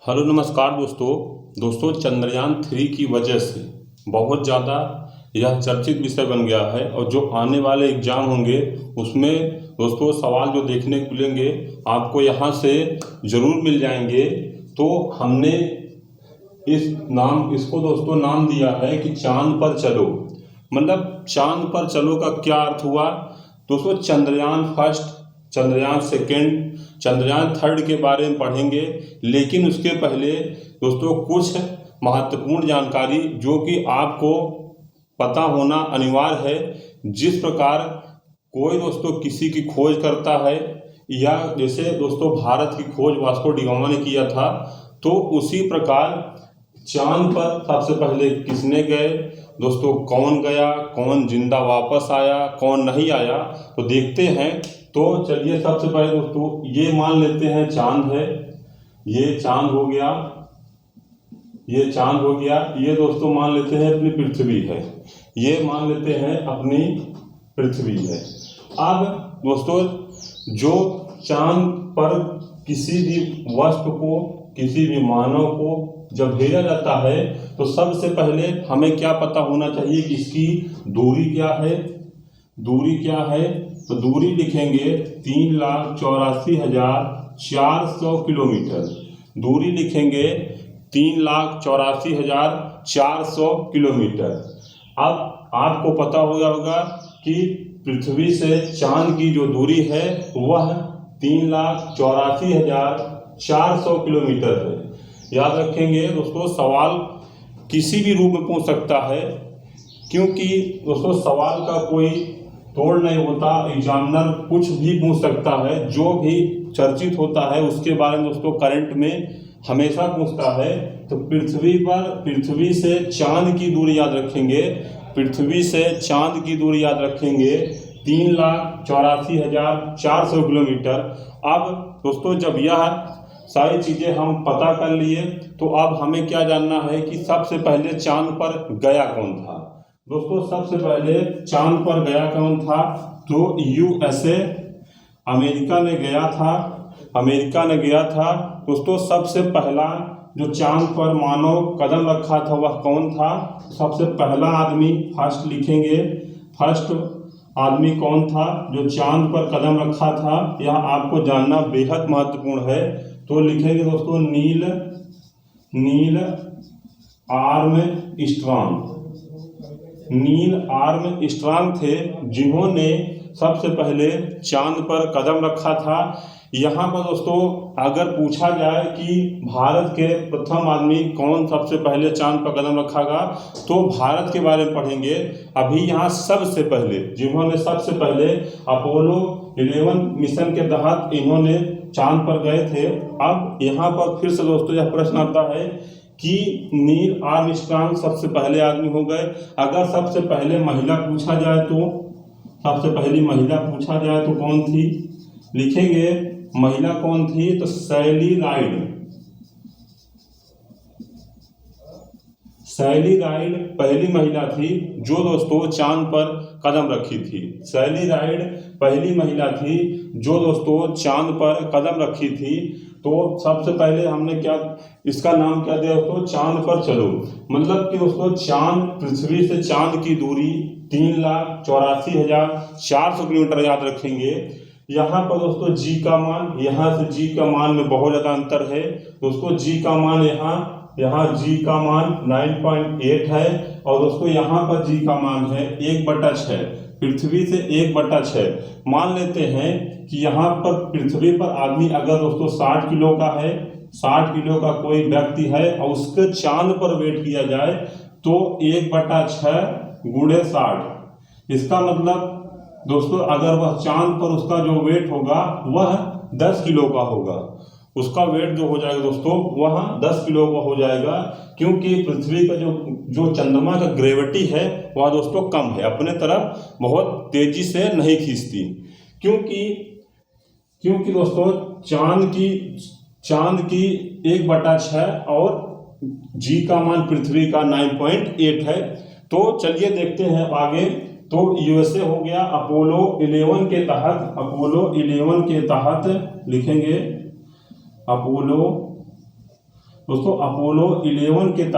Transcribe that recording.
Hello नमस्कार दोस्तों चंद्रयान 3 की वजह से बहुत ज़्यादा यह चर्चित विषय बन गया है और जो आने वाले एग्ज़ाम होंगे उसमें दोस्तों सवाल जो देखने को मिलेंगे आपको यहाँ से ज़रूर मिल जाएंगे। तो हमने इसको दोस्तों नाम दिया है कि चांद पर चलो। मतलब चांद पर चलो का क्या अर्थ हुआ दोस्तों? चंद्रयान 1, चंद्रयान 2, चंद्रयान 3 के बारे में पढ़ेंगे, लेकिन उसके पहले दोस्तों कुछ महत्वपूर्ण जानकारी जो कि आपको पता होना अनिवार्य है। जिस प्रकार कोई दोस्तों किसी की खोज करता है, या जैसे दोस्तों भारत की खोज वास्को डी गामा ने किया था, तो उसी प्रकार चांद पर सबसे पहले किसने गए दोस्तों, कौन गया, कौन जिंदा वापस आया, कौन नहीं आया, तो देखते हैं। तो चलिए सबसे पहले दोस्तों ये मान लेते हैं चांद है, ये चांद हो गया, ये चांद हो गया। ये दोस्तों मान लेते हैं अपनी पृथ्वी है, ये मान लेते हैं अपनी पृथ्वी है। अब दोस्तों जो चांद पर किसी भी वस्तु को, किसी भी मानव को जब भेजा जाता है तो सबसे पहले हमें क्या पता होना चाहिए कि इसकी दूरी क्या है। दूरी क्या है तो दूरी लिखेंगे 3,84,400 किलोमीटर। दूरी लिखेंगे 3,84,400 किलोमीटर। अब आपको पता होगा कि पृथ्वी से चांद की जो दूरी है वह 3,84,400 किलोमीटर है। याद रखेंगे दोस्तों, सवाल किसी भी रूप में पूछ सकता है, क्योंकि दोस्तों सवाल का कोई तोड़ नहीं होता। एग्जामिनर कुछ भी पूछ सकता है, जो भी चर्चित होता है उसके बारे में दोस्तों करंट में हमेशा पूछता है। तो पृथ्वी से चांद की दूरी याद रखेंगे, पृथ्वी से चांद की दूरी याद रखेंगे 3,84,400 किलोमीटर। अब दोस्तों जब यह सारी चीज़ें हम पता कर लिए, तो अब हमें क्या जानना है कि सबसे पहले चांद पर गया कौन था। दोस्तों सबसे पहले चांद पर गया कौन था तो USA अमेरिका ने गया था, अमेरिका ने गया था। दोस्तों सबसे पहला जो चांद पर मानव कदम रखा था वह कौन था? सबसे पहला आदमी, फर्स्ट लिखेंगे, फर्स्ट आदमी कौन था जो चांद पर कदम रखा था, यह आपको जानना बेहद महत्वपूर्ण है। तो लिखेंगे दोस्तों नील आर्मस्ट्रॉन्ग। नील आर्मस्ट्रॉन्ग थे जिन्होंने सबसे पहले चांद पर कदम रखा था। यहाँ पर दोस्तों अगर पूछा जाए कि भारत के प्रथम आदमी कौन सबसे पहले चांद पर कदम रखागा, तो भारत के बारे में पढ़ेंगे। अभी यहाँ सबसे पहले जिन्होंने सबसे पहले अपोलो 11 मिशन के तहत इन्होंने चांद पर गए थे। अब यहाँ पर फिर से दोस्तों यह प्रश्न आता है कि नील आर्मस्ट्रॉन्ग सबसे पहले आदमी हो गए। अगर सबसे पहले महिला पूछा जाए तो, सबसे पहली महिला पूछा जाए तो कौन थी? लिखेंगे महिला कौन थी तो सैली राइड। सैली राइड पहली महिला थी जो दोस्तों चांद पर कदम रखी थी। सैली राइड पहली महिला थी जो दोस्तों चांद पर कदम रखी थी। तो सबसे पहले हमने क्या, इसका नाम क्या दिया दोस्तों? चांद पर चलो। मतलब कि दोस्तों चांद, पृथ्वी से चांद की दूरी 3,84,400 किलोमीटर याद रखेंगे। यहाँ पर दोस्तों जी का मान, यहाँ से जी का मान में बहुत ज़्यादा अंतर है दोस्तों। जी का मान यहाँ जी का मान 9.8 है, और दोस्तों यहाँ पर जी का मान है 1/6, पृथ्वी से 1/6। मान लेते हैं कि यहाँ पर पृथ्वी पर आदमी अगर दोस्तों 60 किलो का है, 60 किलो का कोई व्यक्ति है और उसके चांद पर वेट किया जाए तो 1/6 × 60। इसका मतलब दोस्तों अगर वह चांद पर उसका जो वेट होगा वह 10 किलो का होगा। उसका वेट जो हो जाएगा दोस्तों वह 10 किलो का हो जाएगा, क्योंकि पृथ्वी का जो चंद्रमा का ग्रेविटी है वह दोस्तों कम है, अपने तरफ बहुत तेजी से नहीं खींचती। क्योंकि दोस्तों चांद की 1/6 और जी का मान पृथ्वी का 9.8 है। तो चलिए देखते हैं आगे। तो USA हो गया अपोलो 11 के तहत लिखेंगे अपोलो दोस्तों अपोलो 11 के तहत